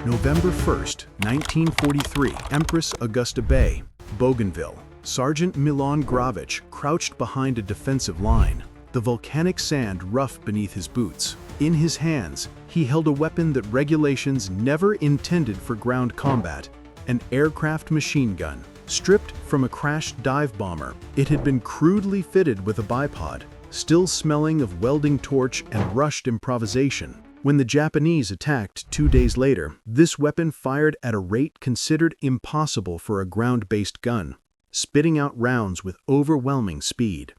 November 1st, 1943, Empress Augusta Bay, Bougainville. Sergeant Milan Gravich crouched behind a defensive line, the volcanic sand rough beneath his boots. In his hands, he held a weapon that regulations never intended for ground combat, an aircraft machine gun. Stripped from a crashed dive bomber, it had been crudely fitted with a bipod, still smelling of welding torch and rushed improvisation. When the Japanese attacked 2 days later, this weapon fired at a rate considered impossible for a ground-based gun, spitting out rounds with overwhelming speed.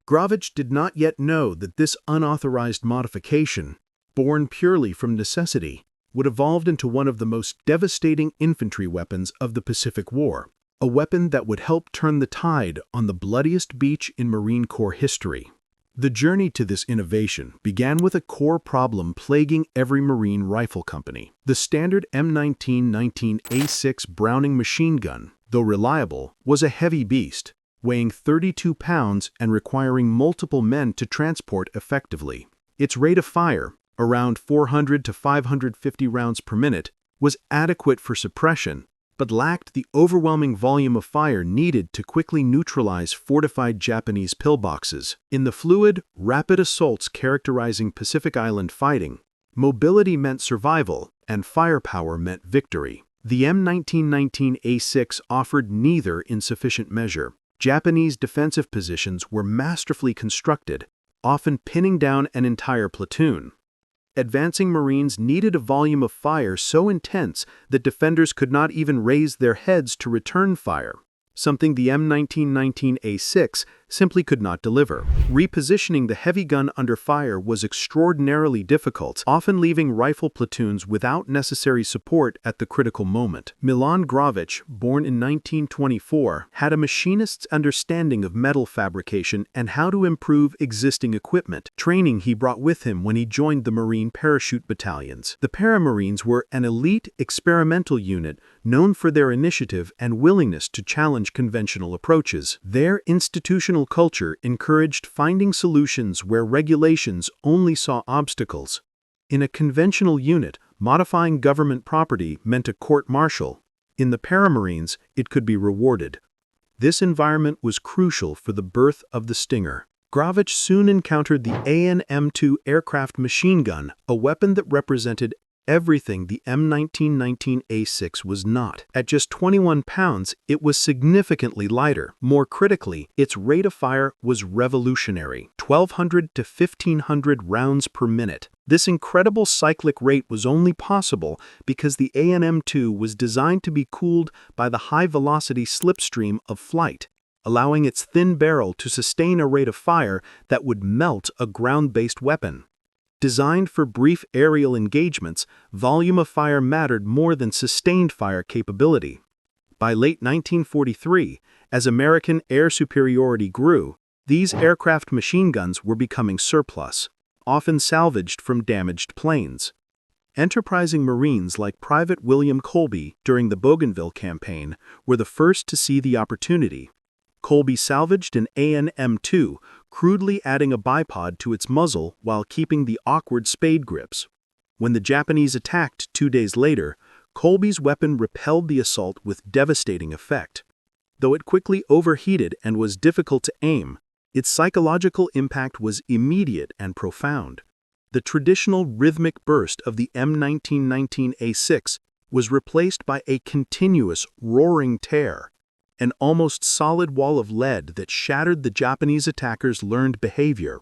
Gravich did not yet know that this unauthorized modification, born purely from necessity, would evolve into one of the most devastating infantry weapons of the Pacific War, a weapon that would help turn the tide on the bloodiest beach in Marine Corps history. The journey to this innovation began with a core problem plaguing every Marine rifle company. The standard M1919A6 Browning machine gun, though reliable, was a heavy beast, weighing 32 pounds and requiring multiple men to transport effectively. Its rate of fire, around 400 to 550 rounds per minute, was adequate for suppression, but lacked the overwhelming volume of fire needed to quickly neutralize fortified Japanese pillboxes. In the fluid, rapid assaults characterizing Pacific Island fighting, mobility meant survival and firepower meant victory. The M1919A6 offered neither in sufficient measure. Japanese defensive positions were masterfully constructed, often pinning down an entire platoon. Advancing Marines needed a volume of fire so intense that defenders could not even raise their heads to return fire, something the M1919A6 simply could not deliver. Repositioning the heavy gun under fire was extraordinarily difficult, often leaving rifle platoons without necessary support at the critical moment. Milan Gravich, born in 1924, had a machinist's understanding of metal fabrication and how to improve existing equipment, training he brought with him when he joined the Marine parachute battalions. The Paramarines were an elite experimental unit known for their initiative and willingness to challenge conventional approaches. Their institutional culture encouraged finding solutions where regulations only saw obstacles. In a conventional unit, modifying government property meant a court-martial. In the Paramarines, it could be rewarded. This environment was crucial for the birth of the Stinger. Gravich soon encountered the AN-M2 aircraft machine gun, a weapon that represented everything the M1919A6 was not. At just 21 pounds, it was significantly lighter. More critically, its rate of fire was revolutionary, 1,200 to 1,500 rounds per minute. This incredible cyclic rate was only possible because the AN-M2 was designed to be cooled by the high-velocity slipstream of flight, allowing its thin barrel to sustain a rate of fire that would melt a ground-based weapon. Designed for brief aerial engagements, volume of fire mattered more than sustained fire capability. By late 1943, as American air superiority grew, these aircraft machine guns were becoming surplus, often salvaged from damaged planes. Enterprising Marines like Private William Colby during the Bougainville campaign were the first to see the opportunity. Colby salvaged an AN-M2, crudely adding a bipod to its muzzle while keeping the awkward spade grips. When the Japanese attacked 2 days later, Colby's weapon repelled the assault with devastating effect. Though it quickly overheated and was difficult to aim, its psychological impact was immediate and profound. The traditional rhythmic burst of the M1919A6 was replaced by a continuous, roaring tear, an almost solid wall of lead that shattered the Japanese attackers' learned behavior.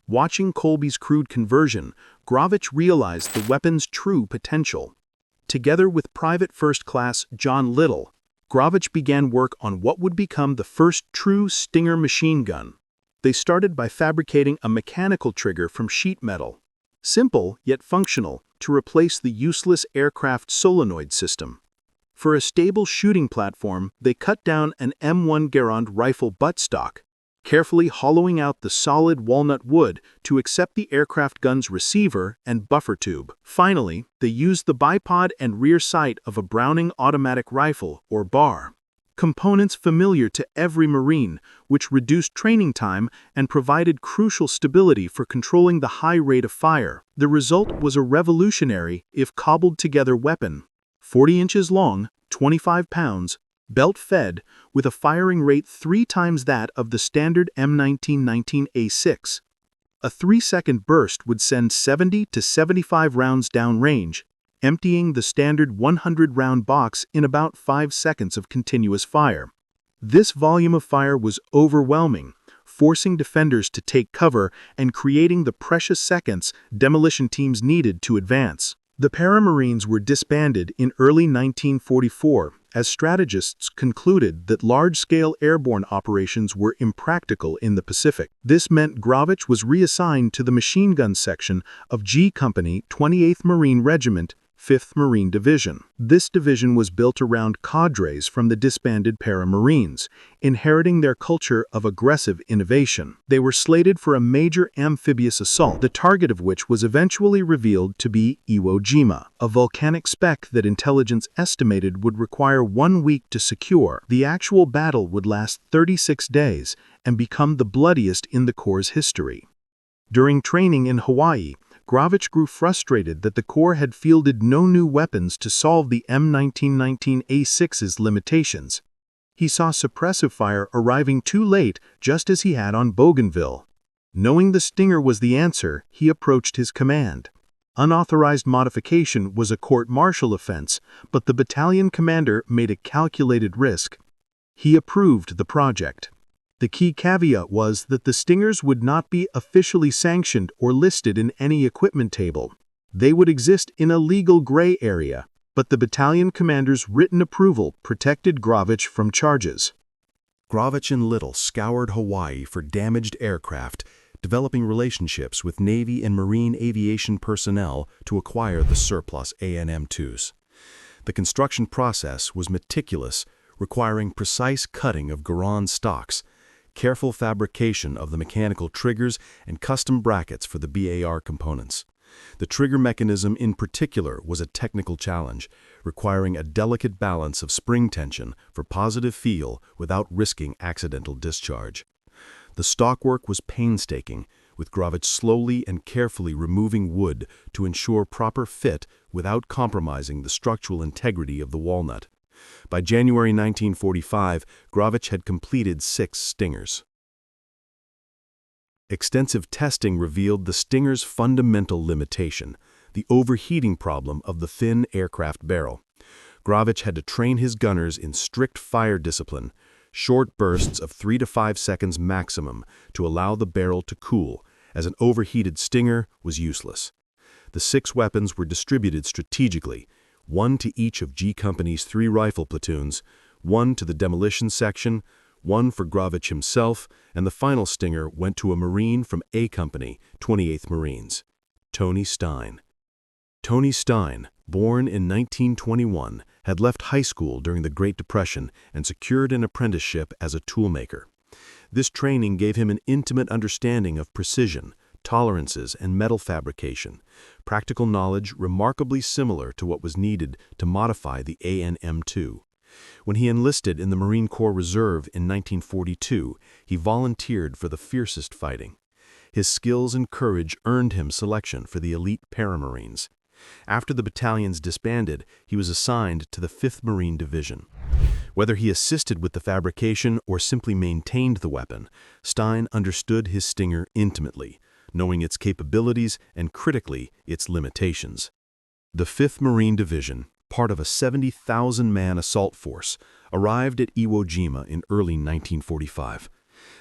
Watching Colby's crude conversion, Gravich realized the weapon's true potential. Together with Private First Class John Little, Gravich began work on what would become the first true Stinger machine gun. They started by fabricating a mechanical trigger from sheet metal, simple yet functional, to replace the useless aircraft solenoid system. For a stable shooting platform, they cut down an M1 Garand rifle buttstock, carefully hollowing out the solid walnut wood to accept the aircraft gun's receiver and buffer tube. Finally, they used the bipod and rear sight of a Browning automatic rifle, or BAR, components familiar to every Marine, which reduced training time and provided crucial stability for controlling the high rate of fire. The result was a revolutionary, if cobbled-together weapon, 40 inches long, 25 pounds, belt-fed, with a firing rate 3 times that of the standard M1919A6. A 3-second burst would send 70 to 75 rounds downrange, emptying the standard 100-round box in about 5 seconds of continuous fire. This volume of fire was overwhelming, forcing defenders to take cover and creating the precious seconds demolition teams needed to advance. The Paramarines were disbanded in early 1944 as strategists concluded that large-scale airborne operations were impractical in the Pacific. This meant Gravich was reassigned to the machine gun section of G Company 28th Marine Regiment, 5th Marine Division. This division was built around cadres from the disbanded Paramarines, inheriting their culture of aggressive innovation. They were slated for a major amphibious assault, the target of which was eventually revealed to be Iwo Jima, a volcanic speck that intelligence estimated would require 1 week to secure. The actual battle would last 36 days and become the bloodiest in the Corps' history. During training in Hawaii, Gravich grew frustrated that the Corps had fielded no new weapons to solve the M1919A6's limitations. He saw suppressive fire arriving too late, just as he had on Bougainville. Knowing the Stinger was the answer, he approached his command. Unauthorized modification was a court-martial offense, but the battalion commander made a calculated risk. He approved the project. The key caveat was that the Stingers would not be officially sanctioned or listed in any equipment table. They would exist in a legal gray area, but the battalion commander's written approval protected Gravich from charges. Gravich and Little scoured Hawaii for damaged aircraft, developing relationships with Navy and Marine aviation personnel to acquire the surplus AN-M2s. The construction process was meticulous, requiring precise cutting of Garand stocks, careful fabrication of the mechanical triggers, and custom brackets for the BAR components. The trigger mechanism in particular was a technical challenge, requiring a delicate balance of spring tension for positive feel without risking accidental discharge. The stockwork was painstaking, with Gravich slowly and carefully removing wood to ensure proper fit without compromising the structural integrity of the walnut. By January 1945, Gravich had completed 6 Stingers. Extensive testing revealed the Stinger's fundamental limitation, the overheating problem of the thin aircraft barrel. Gravich had to train his gunners in strict fire discipline, short bursts of 3 to 5 seconds maximum to allow the barrel to cool, as an overheated Stinger was useless. The 6 weapons were distributed strategically, 1 to each of G Company's 3 rifle platoons, 1 to the demolition section, 1 for Gravich himself, and the final Stinger went to a Marine from A Company, 28th Marines, Tony Stein. Tony Stein, born in 1921, had left high school during the Great Depression and secured an apprenticeship as a toolmaker. This training gave him an intimate understanding of precision, tolerances, and metal fabrication, practical knowledge remarkably similar to what was needed to modify the AN-M2. When he enlisted in the Marine Corps Reserve in 1942, he volunteered for the fiercest fighting. His skills and courage earned him selection for the elite Paramarines. After the battalions disbanded, he was assigned to the 5th Marine Division. Whether he assisted with the fabrication or simply maintained the weapon, Stein understood his Stinger intimately, knowing its capabilities and, critically, its limitations. The 5th Marine Division, part of a 70,000-man assault force, arrived at Iwo Jima in early 1945.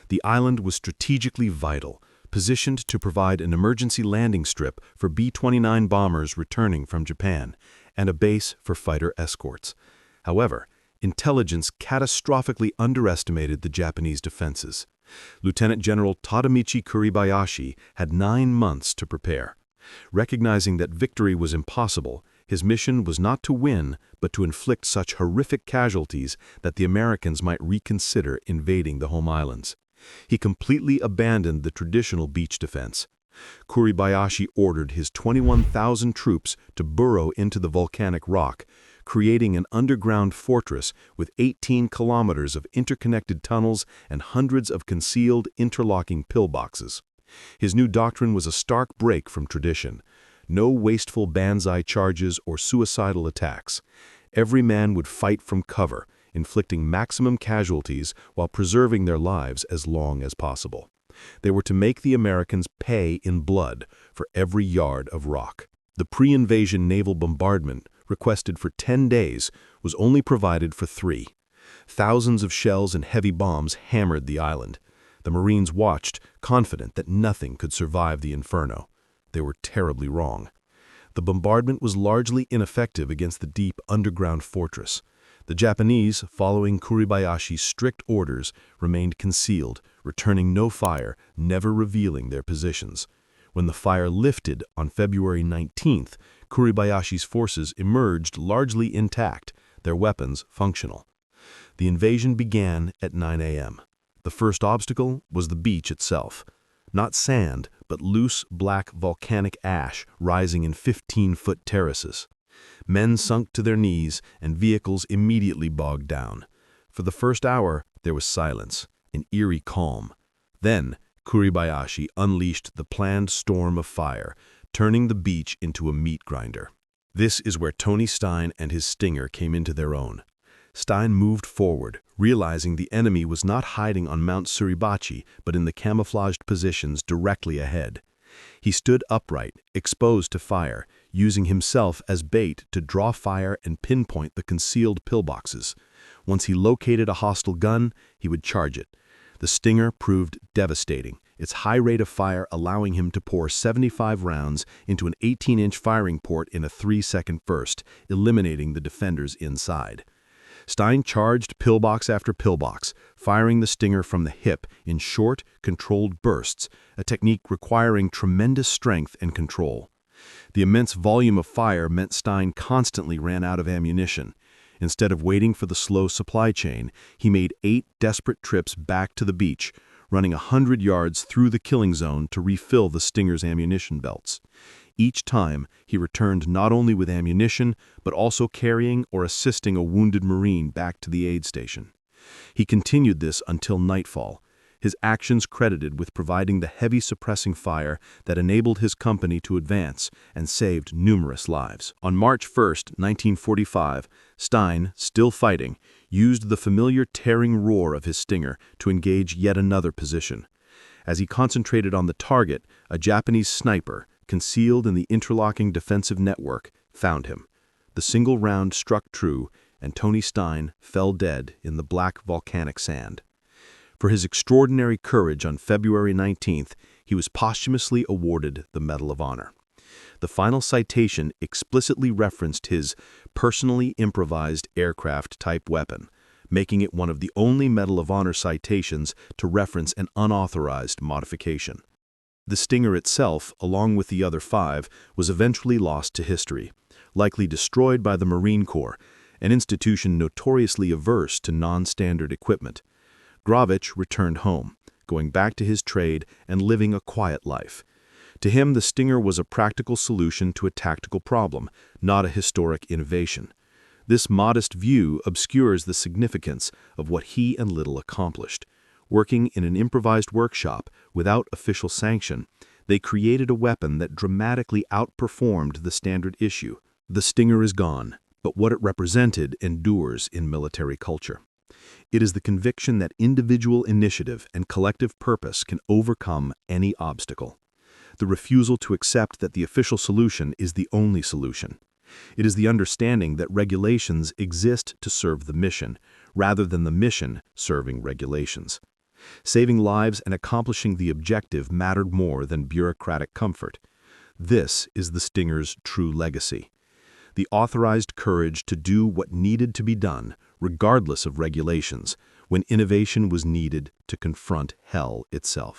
The island was strategically vital, positioned to provide an emergency landing strip for B-29 bombers returning from Japan, and a base for fighter escorts. However, intelligence catastrophically underestimated the Japanese defenses. Lieutenant General Tadamichi Kuribayashi had 9 months to prepare. Recognizing that victory was impossible, his mission was not to win, but to inflict such horrific casualties that the Americans might reconsider invading the home islands. He completely abandoned the traditional beach defense. Kuribayashi ordered his 21,000 troops to burrow into the volcanic rock, creating an underground fortress with 18 kilometers of interconnected tunnels and hundreds of concealed interlocking pillboxes. His new doctrine was a stark break from tradition. No wasteful banzai charges or suicidal attacks. Every man would fight from cover, inflicting maximum casualties while preserving their lives as long as possible. They were to make the Americans pay in blood for every yard of rock. The pre-invasion naval bombardment, requested for 10 days, was only provided for 3. Thousands of shells and heavy bombs hammered the island. The Marines watched, confident that nothing could survive the inferno. They were terribly wrong. The bombardment was largely ineffective against the deep underground fortress. The Japanese, following Kuribayashi's strict orders, remained concealed, returning no fire, never revealing their positions. When the fire lifted on February 19th, Kuribayashi's forces emerged largely intact, their weapons functional. The invasion began at 9 a.m. The first obstacle was the beach itself. Not sand, but loose, black volcanic ash rising in 15-foot terraces. Men sunk to their knees, and vehicles immediately bogged down. For the first hour, there was silence, an eerie calm. Then, Kuribayashi unleashed the planned storm of fire, turning the beach into a meat grinder. This is where Tony Stein and his Stinger came into their own. Stein moved forward, realizing the enemy was not hiding on Mount Suribachi, but in the camouflaged positions directly ahead. He stood upright, exposed to fire, using himself as bait to draw fire and pinpoint the concealed pillboxes. Once he located a hostile gun, he would charge it. The Stinger proved devastating, its high rate of fire allowing him to pour 75 rounds into an 18-inch firing port in a 3-second burst, eliminating the defenders inside. Stein charged pillbox after pillbox, firing the Stinger from the hip in short, controlled bursts, a technique requiring tremendous strength and control. The immense volume of fire meant Stein constantly ran out of ammunition. Instead of waiting for the slow supply chain, he made 8 desperate trips back to the beach, running 100 yards through the killing zone to refill the Stinger's ammunition belts. Each time, he returned not only with ammunition, but also carrying or assisting a wounded Marine back to the aid station. He continued this until nightfall, his actions credited with providing the heavy suppressing fire that enabled his company to advance and saved numerous lives. On March 1, 1945, Stein, still fighting, used the familiar tearing roar of his Stinger to engage yet another position. As he concentrated on the target, a Japanese sniper, concealed in the interlocking defensive network, found him. The single round struck true, and Tony Stein fell dead in the black volcanic sand. For his extraordinary courage on February 19th, he was posthumously awarded the Medal of Honor. The final citation explicitly referenced his personally improvised aircraft-type weapon, making it one of the only Medal of Honor citations to reference an unauthorized modification. The Stinger itself, along with the other 5, was eventually lost to history, likely destroyed by the Marine Corps, an institution notoriously averse to non-standard equipment. Gravich returned home, going back to his trade and living a quiet life. To him, the Stinger was a practical solution to a tactical problem, not a historic innovation. This modest view obscures the significance of what he and Little accomplished. Working in an improvised workshop without official sanction, they created a weapon that dramatically outperformed the standard issue. The Stinger is gone, but what it represented endures in military culture. It is the conviction that individual initiative and collective purpose can overcome any obstacle. The refusal to accept that the official solution is the only solution. It is the understanding that regulations exist to serve the mission, rather than the mission serving regulations. Saving lives and accomplishing the objective mattered more than bureaucratic comfort. This is the Stinger's true legacy. The authorized courage to do what needed to be done, regardless of regulations, when innovation was needed to confront hell itself.